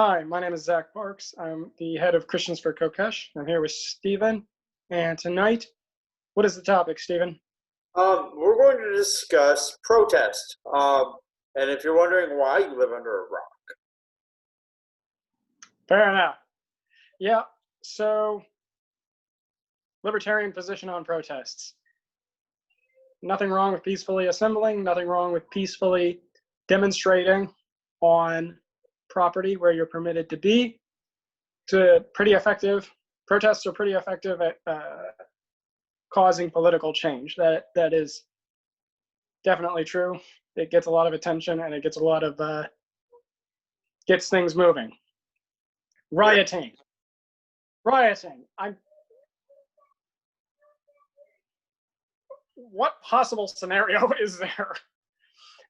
Hi, my name is Zach Parks. I'm the head of Christians for Kokesh. I'm here with Stephen. And tonight, what is the topic, Stephen? We're going to discuss protest. And if you're wondering why you live under a rock. Fair enough. Yeah, so libertarian position on protests. Nothing wrong with peacefully assembling, nothing wrong with peacefully demonstrating on property where you're permitted to be. It's pretty effective. Protests are pretty effective at causing political change. That is definitely true. It gets a lot of attention and it gets a lot of gets things moving. Rioting. What possible scenario is there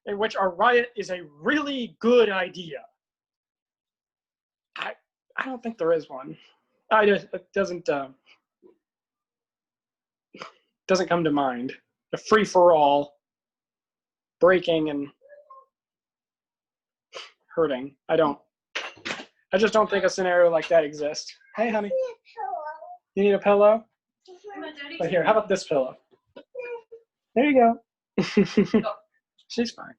in which a riot is a really good idea? I don't think there is one. It doesn't come to mind. A free for all, breaking and hurting. I just don't think a scenario like that exists. Hey, honey. You need a pillow? But here, how about this pillow? There you go. She's fine.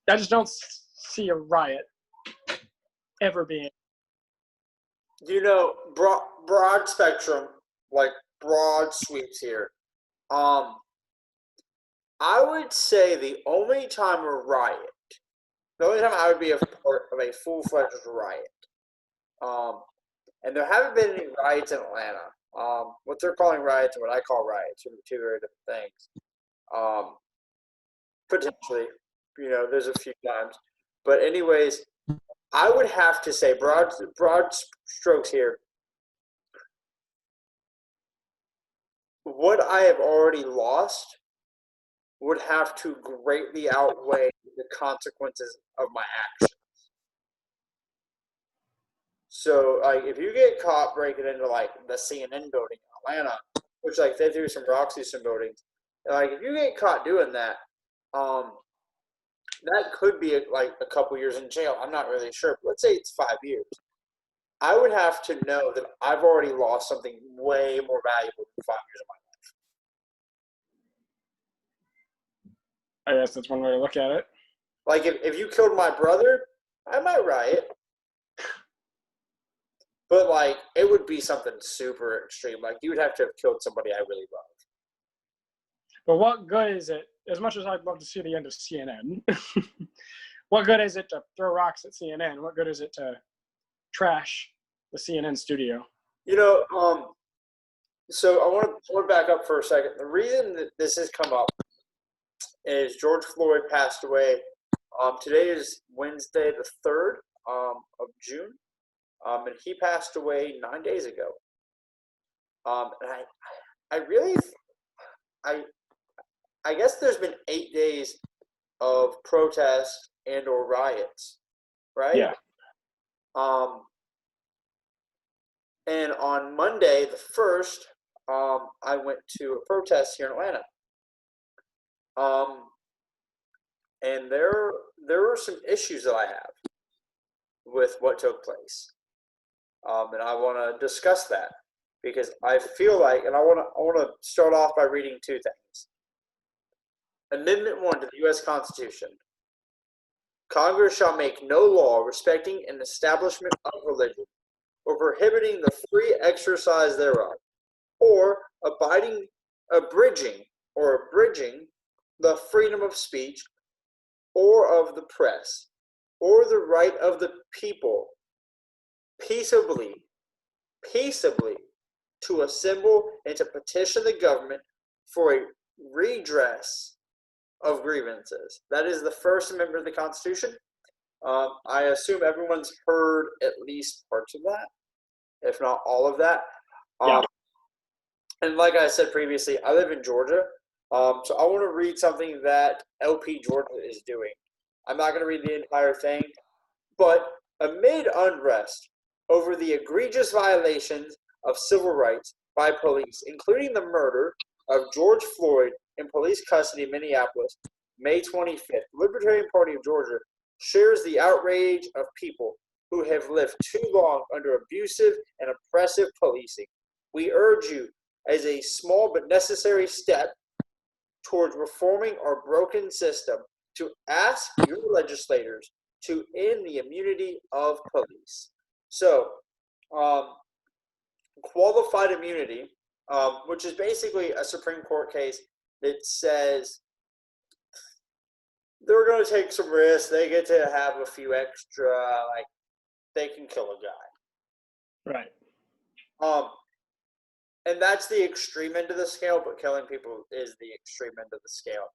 I just don't see a riot ever being. You know, broad spectrum, like broad sweeps here. I would say the only time I would be a part of a full-fledged riot, and there haven't been any riots in Atlanta. What they're calling riots and what I call riots are two very different things. Potentially, there's a few times. But anyways, I would have to say, broad strokes here, what I have already lost would have to greatly outweigh the consequences of my actions. So, like, if you get caught breaking into, like, the CNN building in Atlanta, which, like, they threw some rocks through some buildings, like, if you get caught doing that, that could be, like, a couple years in jail. I'm not really sure. But let's say it's 5 years. I would have to know that I've already lost something way more valuable than 5 years of my life. I guess that's one way to look at it. Like, if you killed my brother, I might riot. But, like, it would be something super extreme. Like, you would have to have killed somebody I really love. But what good is it, as much as I'd love to see the end of CNN, what good is it to throw rocks at CNN? What good is it to trash the CNN studio? So I want to back up for a second. The reason that this has come up is George Floyd passed away. Today is Wednesday the 3rd of June. And he passed away 9 days ago. And I guess there's been 8 days of protest and or riots, right? Yeah. And on Monday the 1st, I went to a protest here in Atlanta. And there were some issues that I have with what took place. And I want to discuss that because I feel like, and I want to start off by reading two things. Amendment 1 to the U.S. Constitution. Congress shall make no law respecting an establishment of religion or prohibiting the free exercise thereof, or abridging the freedom of speech or of the press, or the right of the people peaceably to assemble and to petition the government for a redress of grievances. That is the First Amendment of the Constitution. I assume everyone's heard at least parts of that, if not all of that. Yeah. And like I said previously, I live in Georgia, so I want to read something that LP Georgia is doing. I'm not going to read the entire thing, but amid unrest over the egregious violations of civil rights by police, including the murder of George Floyd in police custody in Minneapolis, May 25th, the Libertarian Party of Georgia shares the outrage of people who have lived too long under abusive and oppressive policing. We urge you, as a small but necessary step towards reforming our broken system, to ask your legislators to end the immunity of police. So, qualified immunity, which is basically a Supreme Court case that says they're going to take some risks. They get to have a few extra, like they can kill a guy. Right. And that's the extreme end of the scale, but killing people is the extreme end of the scale.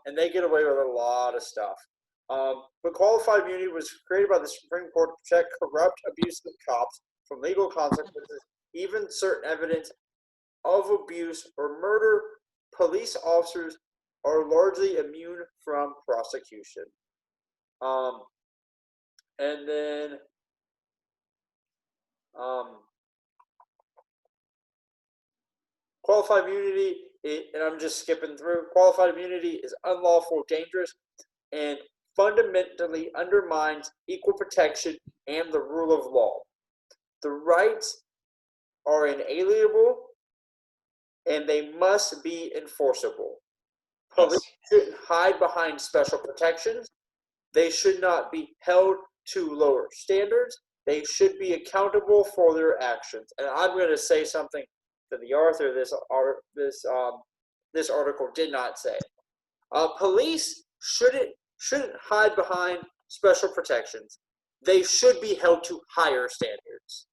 And they get away with a lot of stuff. But qualified immunity was created by the Supreme Court to protect corrupt, abusive cops from legal consequences, even certain evidence of abuse or murder. Police officers are largely immune from prosecution. And then qualified immunity, and I'm just skipping through, qualified immunity is unlawful, dangerous, and fundamentally undermines equal protection and the rule of law. The rights are inalienable, and they must be enforceable. Police shouldn't hide behind special protections. They should not be held to lower standards. They should be accountable for their actions. And I'm going to say something that the author of this article did not say. Police shouldn't hide behind special protections. They should be held to higher standards.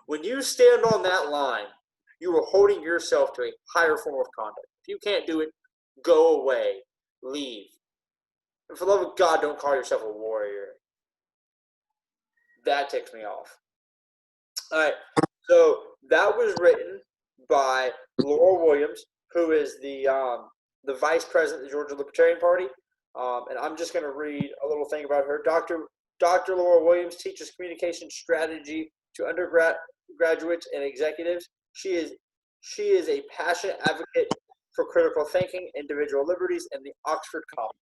When you stand on that line, you are holding yourself to a higher form of conduct. If you can't do it, go away, leave. And for the love of God, don't call yourself a warrior. That ticks me off. All right, so that was written by Laura Williams, who is the vice president of the Georgia Libertarian Party. And I'm just going to read a little thing about her. Dr. Laura Williams teaches communication strategy to undergraduates and executives. She is a passionate advocate for critical thinking, individual liberties, and the Oxford Common.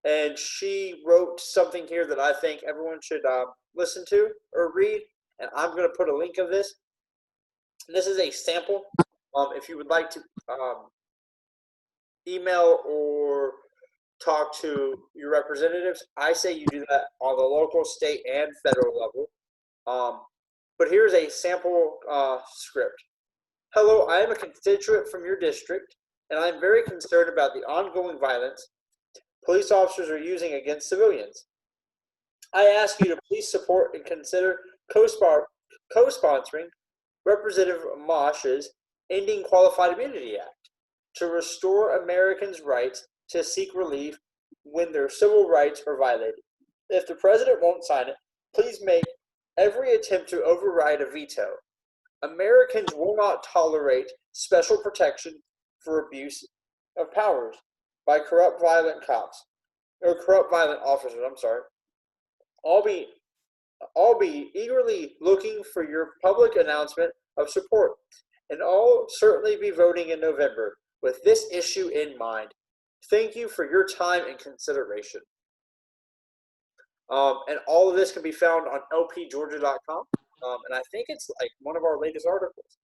And she wrote something here that I think everyone should listen to or read. And I'm going to put a link of this. This is a sample. If you would like to email or talk to your representatives, I say you do that on the local, state, and federal level. But here's a sample script. Hello, I am a constituent from your district, and I'm very concerned about the ongoing violence police officers are using against civilians. I ask you to please support and consider co-sponsoring Representative Mosh's Ending Qualified Immunity Act to restore Americans' rights to seek relief when their civil rights are violated. If the president won't sign it, please make every attempt to override a veto. Americans will not tolerate special protection for abuse of powers by corrupt, violent officers. I'll be eagerly looking for your public announcement of support, and I'll certainly be voting in November with this issue in mind. Thank you for your time and consideration. And all of this can be found on lpgeorgia.com, and I think it's like one of our latest articles.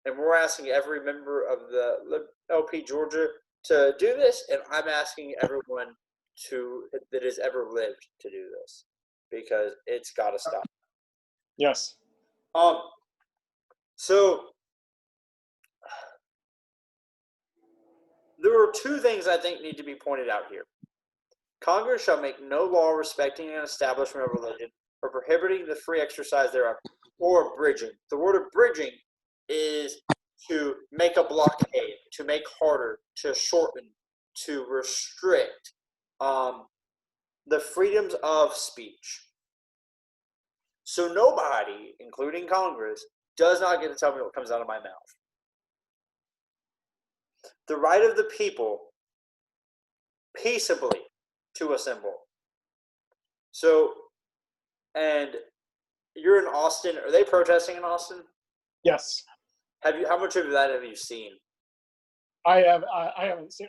And we're asking every member of the LP Georgia to do this, and I'm asking everyone that has ever lived to do this, because it's got to stop. Yes. So there are two things I think need to be pointed out here. Congress shall make no law respecting an establishment of religion or prohibiting the free exercise thereof, or abridging. The word abridging is to make a blockade, to make harder, to shorten, to restrict the freedoms of speech. So nobody, including Congress, does not get to tell me what comes out of my mouth. The right of the people peaceably to assemble. So, and you're in Austin. Are they protesting in Austin? Yes. How much of that have you seen? I haven't seen.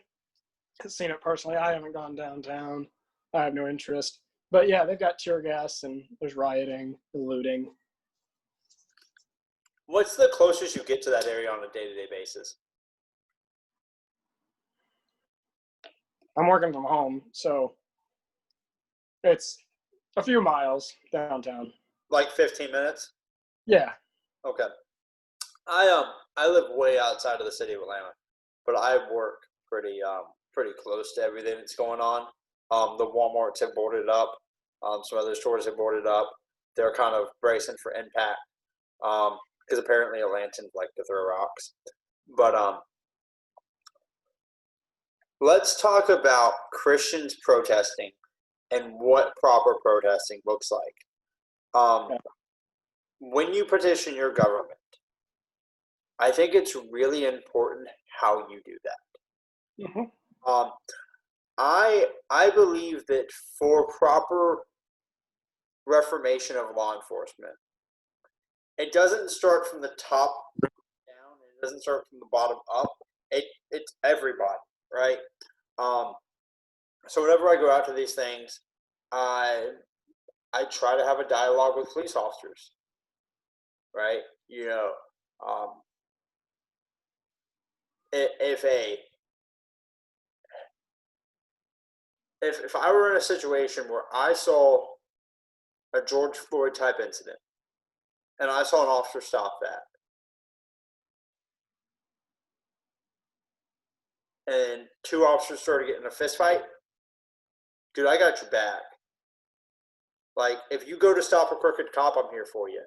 seen it personally. I haven't gone downtown. I have no interest. But yeah, they've got tear gas and there's rioting, looting. What's the closest you get to that area on a day-to-day basis? I'm working from home, so it's a few miles downtown. Like 15 minutes? Yeah. Okay. I live way outside of the city of Atlanta, but I work pretty close to everything that's going on. The Walmarts have boarded up. Some other stores have boarded up. They're kind of bracing for impact because apparently Atlantans like to throw rocks. But let's talk about Christians protesting and what proper protesting looks like. When you petition your government, I think it's really important how you do that. Mm-hmm. I believe that for proper reformation of law enforcement, it doesn't start from the top down. It doesn't start from the bottom up. It's everybody, right? So whenever I go out to these things, I try to have a dialogue with police officers, right? You know, if I were in a situation where I saw a George Floyd type incident and I saw an officer stop that and two officers started getting in a fist fight, dude, I got your back. Like, if you go to stop a crooked cop, I'm here for you.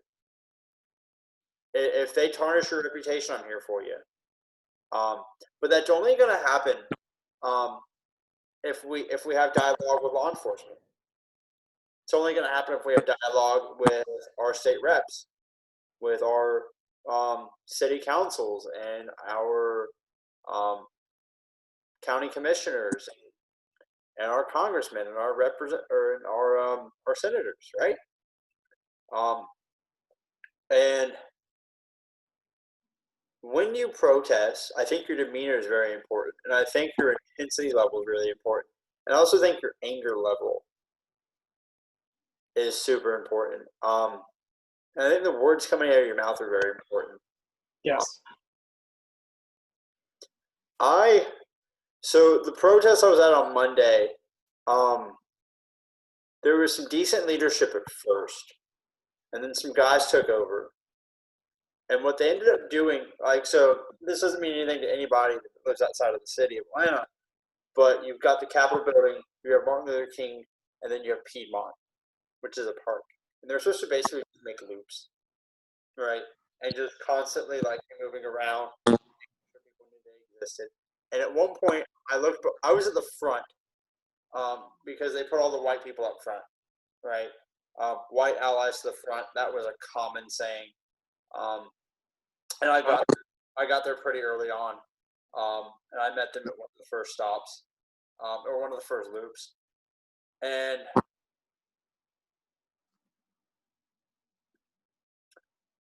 If they tarnish your reputation, I'm here for you. But that's only going to happen if we have dialogue with law enforcement. It's only going to happen if we have dialogue with our state reps, with our city councils, and our county commissioners, and our congressmen, and our our senators, right? And when you protest, I think your demeanor is very important, and I think your intensity level is really important, and I also think your anger level is super important. And I think the words coming out of your mouth are very important. Yes. So the protest I was at on Monday, there was some decent leadership at first, and then some guys took over. And what they ended up doing, so this doesn't mean anything to anybody that lives outside of the city of Atlanta, but you've got the Capitol building, you have Martin Luther King, and then you have Piedmont, which is a park. And they're supposed to basically make loops, right? And just constantly moving around. People knew they existed. And at one point, I was at the front because they put all the white people up front, right? White allies to the front. That was a common saying. And I got there pretty early on, and I met them at one of the first stops, or one of the first loops, and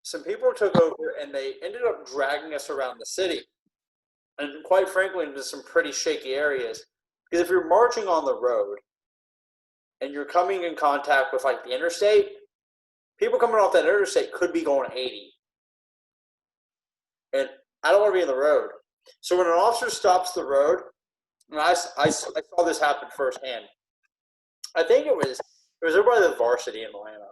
some people took over, and they ended up dragging us around the city, and quite frankly, into some pretty shaky areas. Because if you're marching on the road, and you're coming in contact with the interstate, people coming off that interstate could be going 80. And I don't want to be in the road. So when an officer stops the road, and I saw this happen firsthand. I think it was over by the Varsity in Atlanta.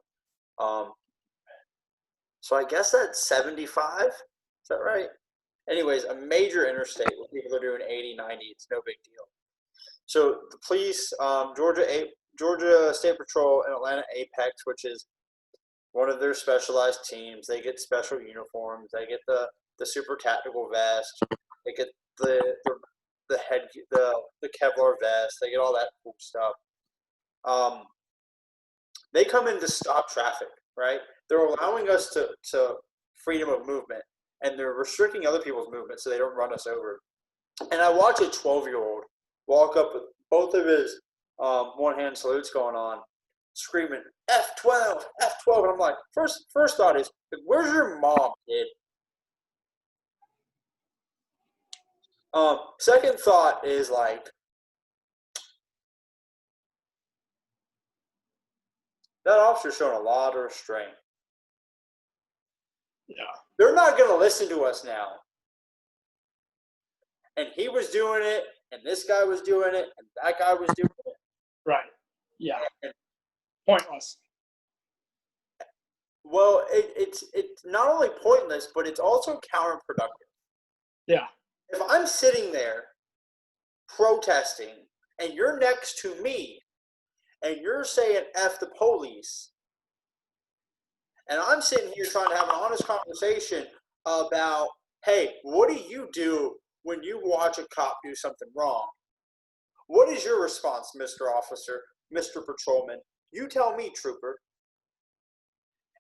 So I guess that's 75. Is that right? Anyways, a major interstate where people are doing 80, 90. It's no big deal. So the police, Georgia State Patrol and Atlanta Apex, which is one of their specialized teams, they get special uniforms. They get the super tactical vest. They get the Kevlar vest. They get all that cool stuff. They come in to stop traffic, right? They're allowing us to freedom of movement, and they're restricting other people's movement so they don't run us over. And I watch a 12-year-old walk up with both of his one-hand salutes going on, screaming, F12, F12. And I'm like, first thought is, where's your mom, kid? Second thought is That officer's showing a lot of restraint. Yeah. They're not going to listen to us now. And he was doing it, and this guy was doing it, and that guy was doing it. Right. Yeah. And, Pointless. well, it's not only pointless, but it's also counterproductive. Yeah. If I'm sitting there protesting, and you're next to me, and you're saying F the police, and I'm sitting here trying to have an honest conversation about, hey, what do you do when you watch a cop do something wrong? What is your response, Mr. Officer, Mr. Patrolman? You tell me, Trooper.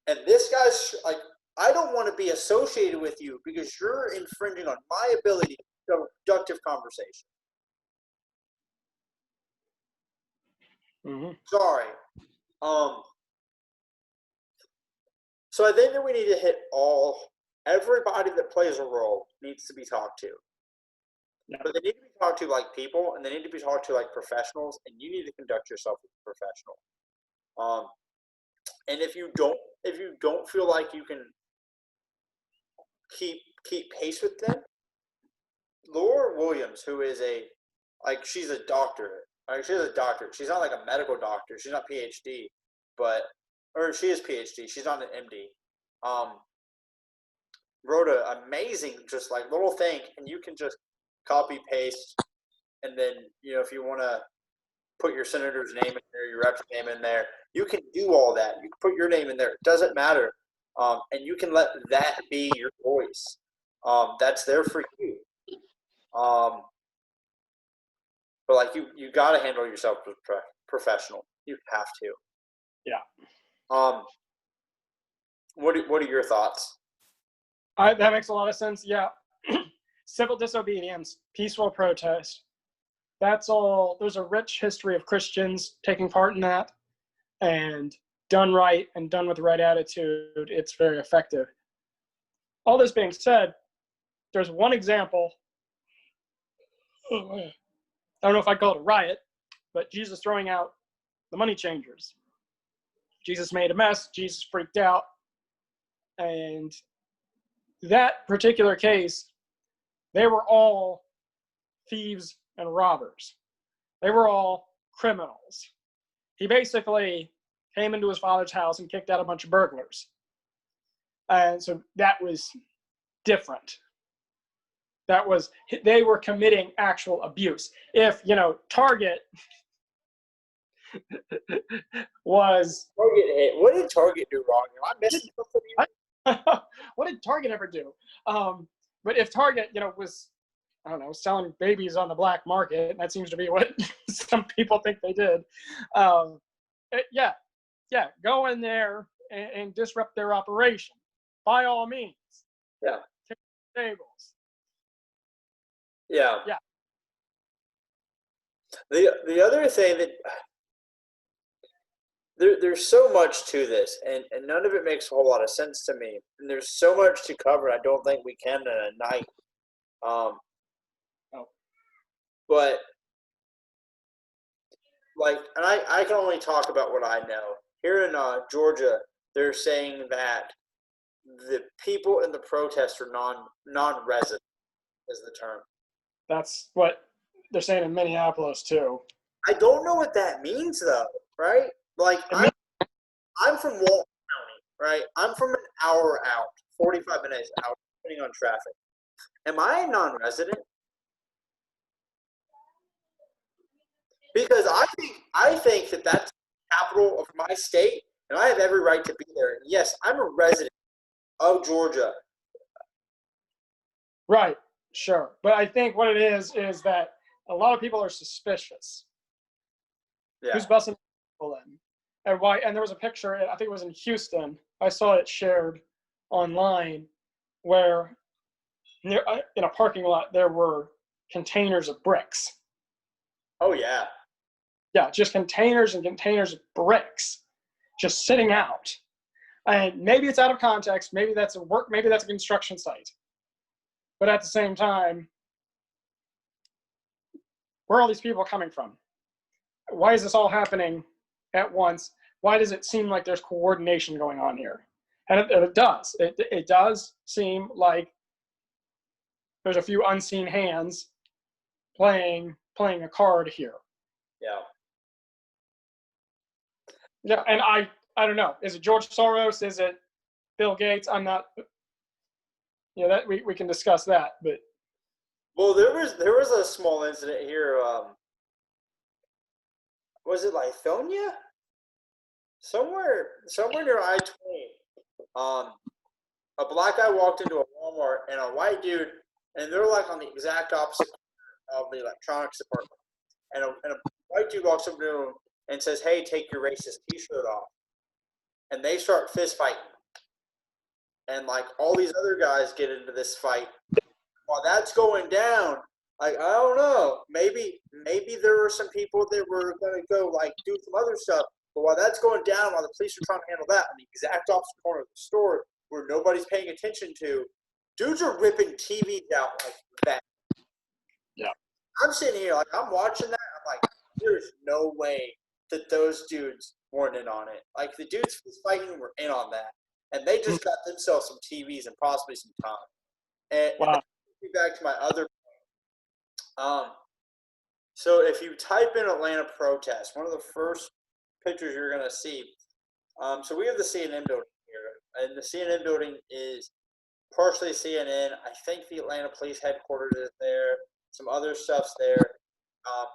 And this guy's like, I don't want to be associated with you because you're infringing on my ability to have a productive conversation. Mm-hmm. Sorry. So I think that we need to hit everybody that plays a role needs to be talked to. Yeah. But they need to be talked to like people, and they need to be talked to like professionals, and you need to conduct yourself as a professional. And if you don't feel like you can keep pace with them, Laura Williams, who is she's a doctor. She's a doctor. She's not like a medical doctor. She's not PhD, or she is PhD. She's not an MD. Wrote an amazing just like little thing, and you can just copy paste, and then if you want to put your senator's name in there, your rep's name in there, you can do all that. You can put your name in there. It doesn't matter, and you can let that be your voice. That's there for you. But like you got to handle yourself as professional. You have to. Yeah. What are your thoughts? That makes a lot of sense. Yeah. Civil disobedience, peaceful protest. That's all. There's a rich history of Christians taking part in that, and done right and done with the right attitude, it's very effective. All this being said, there's one example. I don't know if I'd call it a riot, but Jesus throwing out the money changers. Jesus made a mess. Jesus freaked out. And that particular case, they were all thieves and robbers. They were all criminals. He basically came into his father's house and kicked out a bunch of burglars. And so that was different. They were committing actual abuse. If, Target was... Target hit. What did Target do wrong? Am I missing something? What did Target ever do? But if Target, was, I don't know, selling babies on the black market, and that seems to be what some people think they did. Go in there and disrupt their operation by all means. Yeah. Take the tables. Yeah. Yeah. The other thing that there's so much to this, and none of it makes a whole lot of sense to me. And there's so much to cover. I don't think we can in a night. But and I can only talk about what I know. Here in Georgia, they're saying that the people in the protest are non-resident, is the term. That's what they're saying in Minneapolis too. I don't know what that means though, right? I'm from Walton County, right? I'm from an hour out, 45 minutes out, depending on traffic. Am I a non-resident? Because I think that that's the capital of my state, and I have every right to be there. And yes, I'm a resident of Georgia. Right, sure. But I think what it is that a lot of people are suspicious. Yeah. Who's busting people in? And why? And there was a picture, I think it was in Houston. I saw it shared online where in a parking lot there were containers of bricks. Oh, yeah. Yeah, just containers and containers of bricks just sitting out. And maybe it's out of context. Maybe that's a construction site. But at the same time, where are all these people coming from? Why is this all happening at once? why does it seem like there's coordination going on here? And it does. It does seem like there's a few unseen hands playing a card here. Yeah. Yeah, and I don't know. Is it George Soros? Is it Bill Gates? I'm not. That we can discuss that, but Well, there was a small incident here. Was it Lithonia? Somewhere near I-20. A black guy walked into a Walmart and a white dude, and they're on the exact opposite of the electronics department. And a white dude walks up to him and says, "Hey, take your racist T-shirt off." And they start fist fighting. And all these other guys get into this fight. While that's going down, I don't know. Maybe there were some people that were gonna go do some other stuff. But while that's going down, while the police are trying to handle that, in the exact opposite corner of the store where nobody's paying attention to, dudes are ripping TVs out like that. Yeah. I'm sitting here I'm watching that. I'm like, there's no way that those dudes weren't in on it. The dudes fighting were in on that, and they just got themselves some TVs and possibly some time. And wow. Back to my other point. So if you type in Atlanta protest, one of the first pictures you're going to see. So we have the CNN building here, and the CNN building is partially CNN. I think the Atlanta Police Headquarters is there. Some other stuff's there.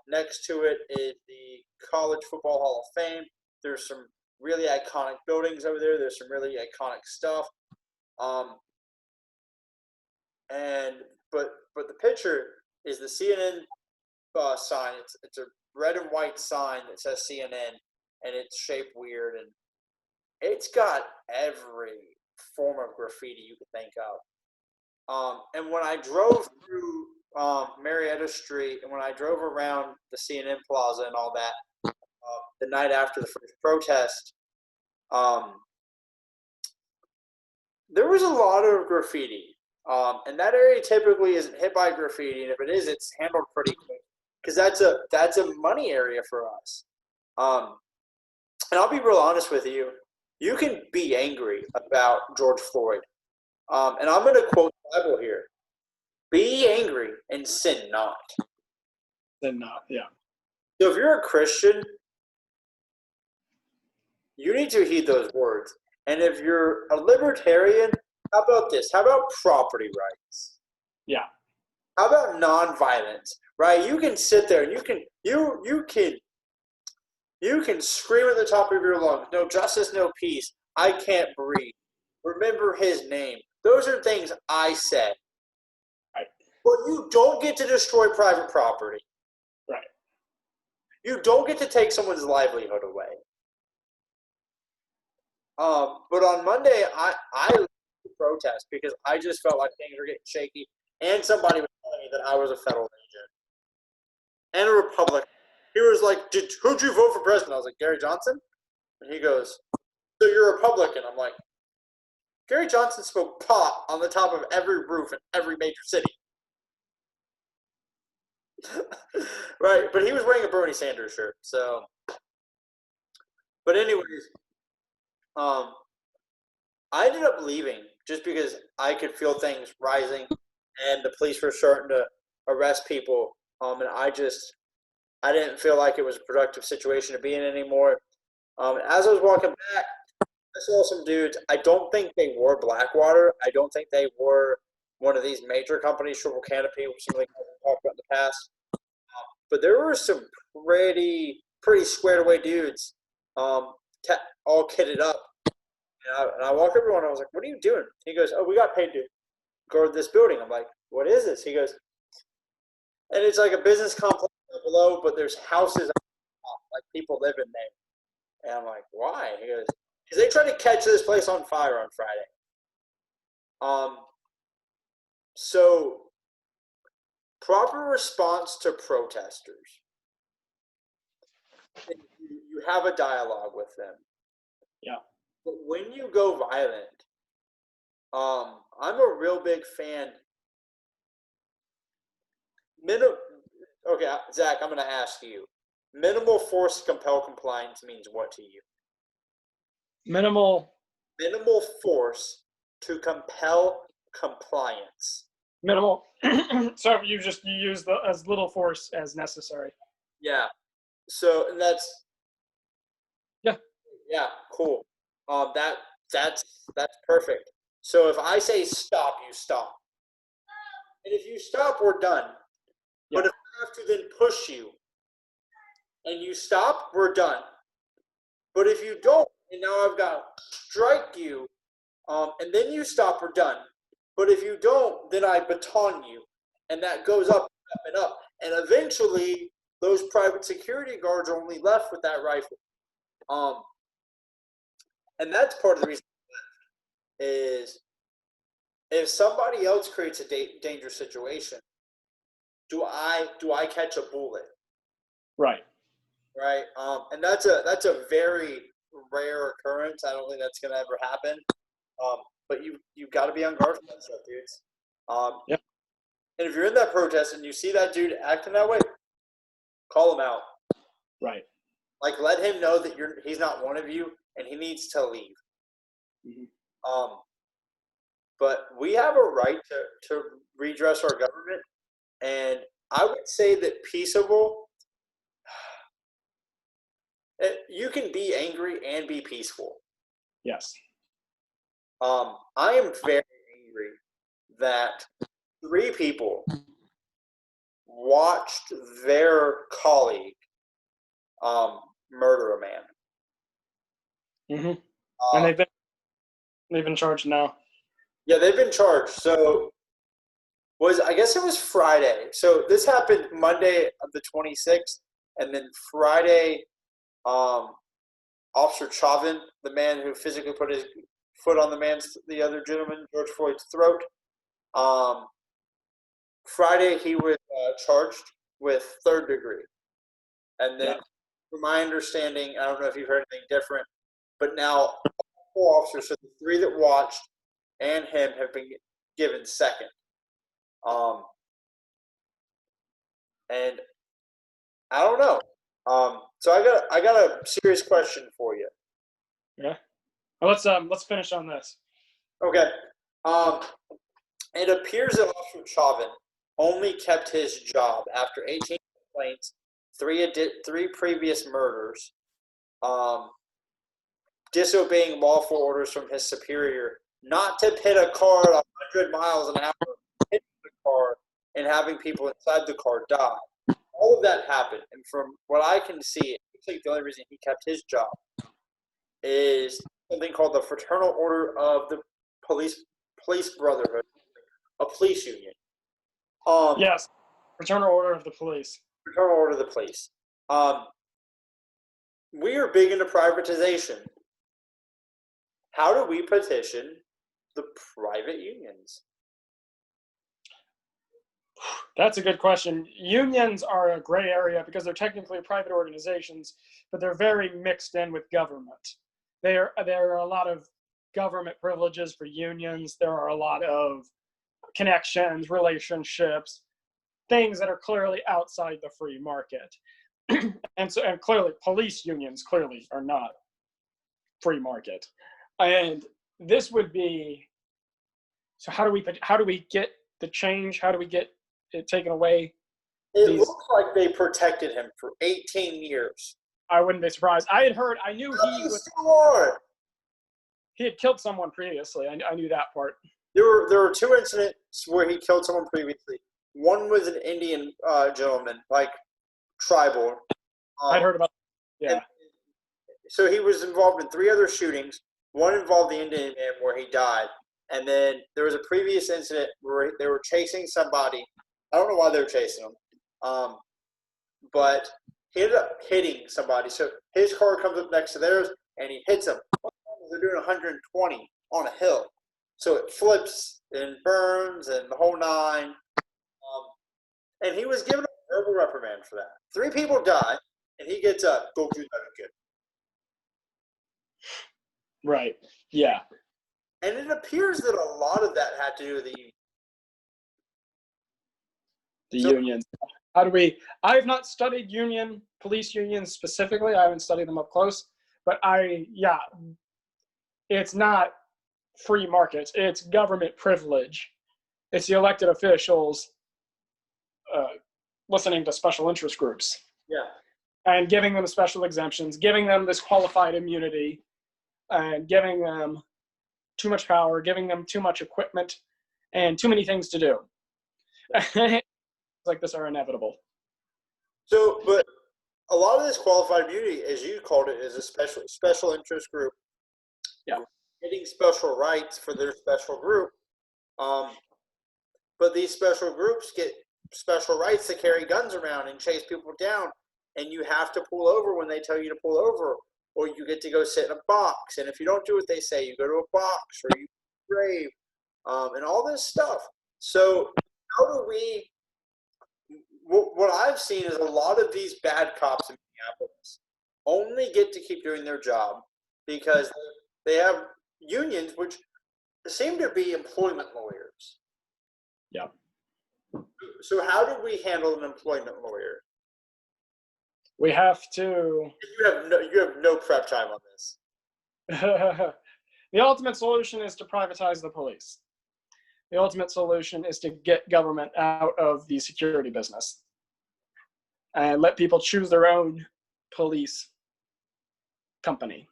Next to it is the College Football Hall of Fame. There's some really iconic buildings over there. There's some really iconic stuff. But the picture is the CNN sign. It's a red and white sign that says CNN, and it's shaped weird, and it's got every form of graffiti you could think of. And when I drove through Marietta Street, and when I drove around the CNN Plaza and all that, the night after the first protest, there was a lot of graffiti. And that area typically isn't hit by graffiti, and if it is, it's handled pretty quick because that's a money area for us. And I'll be real honest with you. You can be angry about George Floyd. And I'm going to quote the Bible here. Be angry and sin not. Sin not, yeah. So if you're a Christian, you need to heed those words. And if you're a libertarian, how about this? How about property rights? Yeah. How about nonviolence? Right? You can sit there and you can scream at the top of your lungs, no justice, no peace. I can't breathe. Remember his name. Those are things I said. Right. But you don't get to destroy private property. Right. You don't get to take someone's livelihood away. But on Monday, I protest because I just felt like things were getting shaky, and somebody was telling me that I was a federal agent and a Republican. He was like, "Who'd you vote for president?" I was like, "Gary Johnson," and he goes, "So you're a Republican?" I'm like, "Gary Johnson smoked pot on the top of every roof in every major city." Right, but he was wearing a Bernie Sanders shirt. So, but anyways, I ended up leaving just because I could feel things rising, and the police were starting to arrest people. And I didn't feel like it was a productive situation to be in anymore. As I was walking back, I saw some dudes. I don't think they wore Blackwater. I don't think they were one of these major companies, Triple Canopy, which some of the guys we talked about in the past. But there were some pretty squared away dudes, all kitted up. And I walked everyone. I was like, "What are you doing?" He goes, "Oh, we got paid to guard this building." I'm like, "What is this?" He goes, "And it's like a business complex below, but there's houses up, like people live in there." And I'm like, "Why?" He goes, "Because they tried to catch this place on fire on Friday." So proper response to protesters. You have a dialogue with them. Yeah. But when you go violent, I'm a real big fan. Okay, Zach, I'm going to ask you. Minimal force to compel compliance means what to you? Minimal. Minimal force to compel compliance. Minimal. So you use as little force as necessary. Yeah. So and that's Yeah. yeah, cool. That's perfect. So if I say stop, you stop. And if you stop, we're done. Yeah. But if I have to then push you and you stop, we're done. But if you don't, and now I've got to strike you, and then you stop, we're done. But if you don't, then I baton you. And that goes up and up and up. And eventually, those private security guards are only left with that rifle. And that's part of the reason is if somebody else creates a dangerous situation, do I catch a bullet? Right. Right. And that's a very rare occurrence. I don't think that's gonna ever happen. But you've got to be on guard for that stuff, dudes. Yep. And if you're in that protest and you see that dude acting that way, call him out. Right. Like let him know that he's not one of you and he needs to leave. Mm-hmm. But we have a right to redress our government, and I would say that peaceable. You can be angry and be peaceful. Yes. I am very angry that 3 people watched their colleague murder a man. Mm-hmm. And they've been charged now. Yeah, they've been charged. So I guess it was Friday. So this happened Monday of the 26th, and then Friday, Officer Chauvin, the man who physically put his foot on the other gentleman, George Floyd's throat. Friday he was charged with 3rd degree, and then, from my understanding, I don't know if you've heard anything different, but now 4 officers, so the 3 that watched and him, have been given 2nd. And I don't know. So I got a serious question for you. Yeah. Well, let's finish on this. Okay. It appears that Officer Chauvin only kept his job after 18 complaints, 3 previous murders, disobeying lawful orders from his superior, not to pit a car at 100 miles an hour, hitting the car and having people inside the car die. All of that happened, and from what I can see, it looks like the only reason he kept his job is something called the Fraternal Order of the Police Brotherhood, a police union. Yes, Fraternal Order of the Police. Fraternal Order of the Police. We are big into privatization. How do we petition the private unions? That's a good question. Unions are a gray area because they're technically private organizations, but they're very mixed in with government. There are a lot of government privileges for unions. There are a lot of connections, relationships, things that are clearly outside the free market. and clearly police unions clearly are not free market. And this would be, so how do we get the change? How do we get it taken away? It looks like they protected him for 18 years. I wouldn't be surprised. I knew he had killed someone previously. I knew that part. There were 2 incidents where he killed someone previously. One was an Indian gentleman, like tribal. I'd heard about. Yeah. So he was involved in 3 other shootings. One involved the Indian man where he died, and then there was a previous incident where they were chasing somebody. I don't know why they were chasing him, but he ended up hitting somebody. So his car comes up next to theirs, and he hits them. They're doing 120 on a hill, so it flips and burns and the whole 9. And he was given a verbal reprimand for that. 3 people die, and he gets up. Go do that again. Right. Yeah. And it appears that a lot of that had to do with the union. Unions. I have not studied police unions specifically. I haven't studied them up close, but it's not free markets. It's government privilege. It's the elected officials listening to special interest groups. Yeah. And giving them special exemptions, giving them this qualified immunity, and giving them too much power, giving them too much equipment, and too many things to do. Like this are inevitable. So, but a lot of this qualified immunity, as you called it, is a special interest group. Yeah. Getting special rights for their special group. But these special groups get special rights to carry guns around and chase people down. And you have to pull over when they tell you to pull over, or you get to go sit in a box. And if you don't do what they say, you go to a box or you grave, and all this stuff. So how do we? What I've seen is a lot of these bad cops in Minneapolis only get to keep doing their job because they have unions, which seem to be employment lawyers. Yeah. So how do we handle an employment lawyer? We have to. You have no prep time on this. The ultimate solution is to privatize the police. The ultimate solution is to get government out of the security business and let people choose their own police company.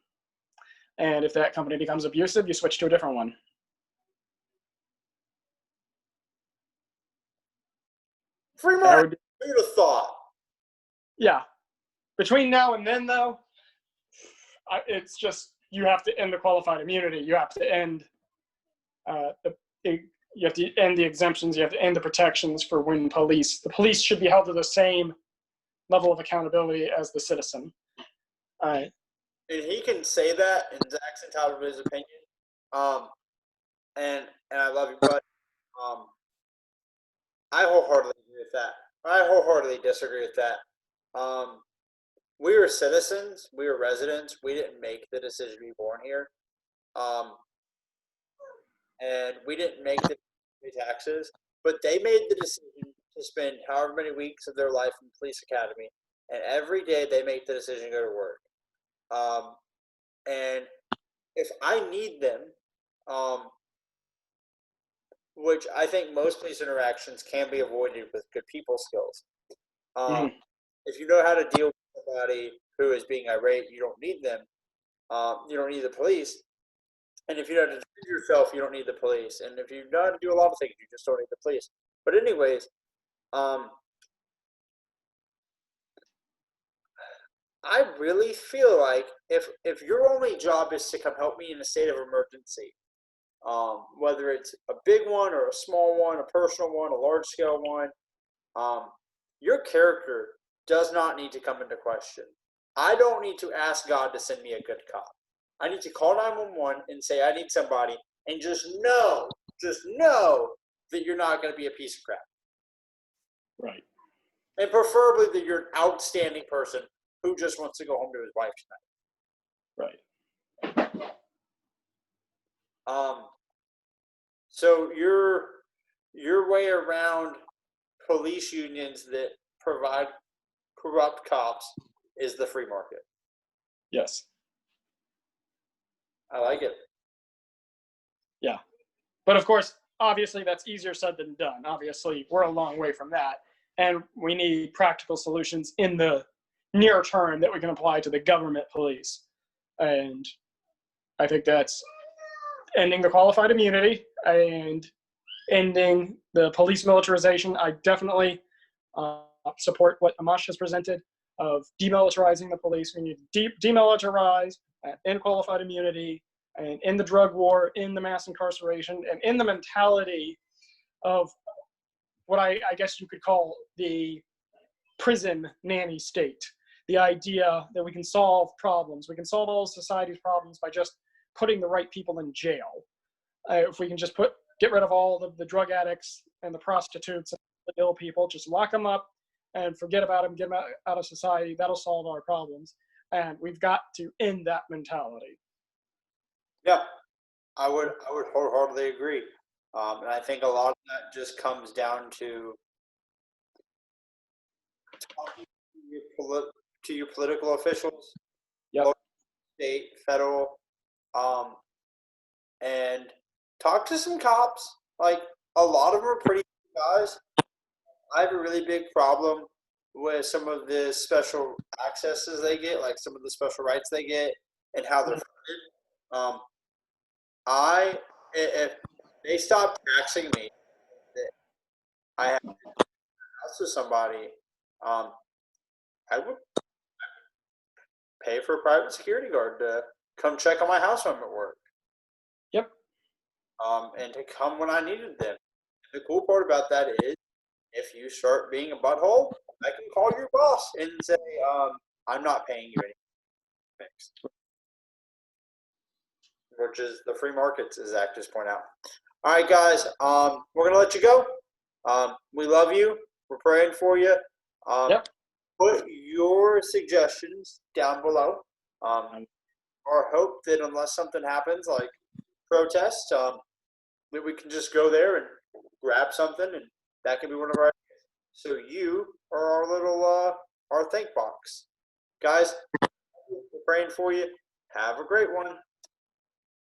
And if that company becomes abusive, you switch to a different one. Free market. Who'd have thought? Yeah. Between now and then, though, it's just you have to end the qualified immunity. You have to end you have to end the exemptions. You have to end the protections for when the police should be held to the same level of accountability as the citizen. And he can say that, and Zach's entitled to his opinion. And I love you, but I wholeheartedly agree with that. I wholeheartedly disagree with that. We were citizens. We were residents. We didn't make the decision to be born here. And we didn't make the taxes, but they made the decision to spend however many weeks of their life in police academy, and every day they make the decision to go to work. And if I need them, which I think most police interactions can be avoided with good people skills. If you know how to deal with somebody who is being irate, you don't need them. You don't need the police. And if you know how to defend yourself, you don't need the police. And if you know how to do a lot of things, you just don't need the police. But anyways, I really feel like if your only job is to come help me in a state of emergency, whether it's a big one or a small one, a personal one, a large-scale one, your character does not need to come into question. I don't need to ask God to send me a good cop. I need to call 911 and say I need somebody, and just know that you're not going to be a piece of crap. Right. And preferably that you're an outstanding person who just wants to go home to his wife tonight. Right. So your way around police unions that provide corrupt cops is the free market. Yes. I like it. Yeah. But of course, obviously that's easier said than done. Obviously, we're a long way from that. And we need practical solutions in the near term that we can apply to the government police. And I think that's ending the qualified immunity and ending the police militarization. I definitely support what Amash has presented of demilitarizing the police. We need to demilitarize, end qualified immunity, and end the drug war, end the mass incarceration, and end the mentality of what I guess you could call the prison nanny state. The idea that we can solve problems. We can solve all of society's problems by just putting the right people in jail. If we can just get rid of all the drug addicts and the prostitutes and the ill people, just lock them up and forget about them, get them out of society, that'll solve our problems. And we've got to end that mentality. Yeah, I would wholeheartedly agree. And I think a lot of that just comes down to talking to your political officials, yep. local, state, federal, and talk to some cops. Like, a lot of them are pretty good guys. I have a really big problem with some of the special accesses they get, like some of the special rights they get, and how they're funded. If they stop taxing me, that I have to house to somebody, I would pay for a private security guard to come check on my house when I'm at work. Yep. And to come when I needed them. The cool part about that is, if you start being a butthole, I can call your boss and say, I'm not paying you anything. Which is the free markets, as Zach just pointed out. All right, guys, we're going to let you go. We love you. We're praying for you. Yep. Put your suggestions down below. Our hope that unless something happens, like protest, that we can just go there and grab something, and that can be one of our ideas. So you are our little our think box. Guys, we're praying for you. Have a great one.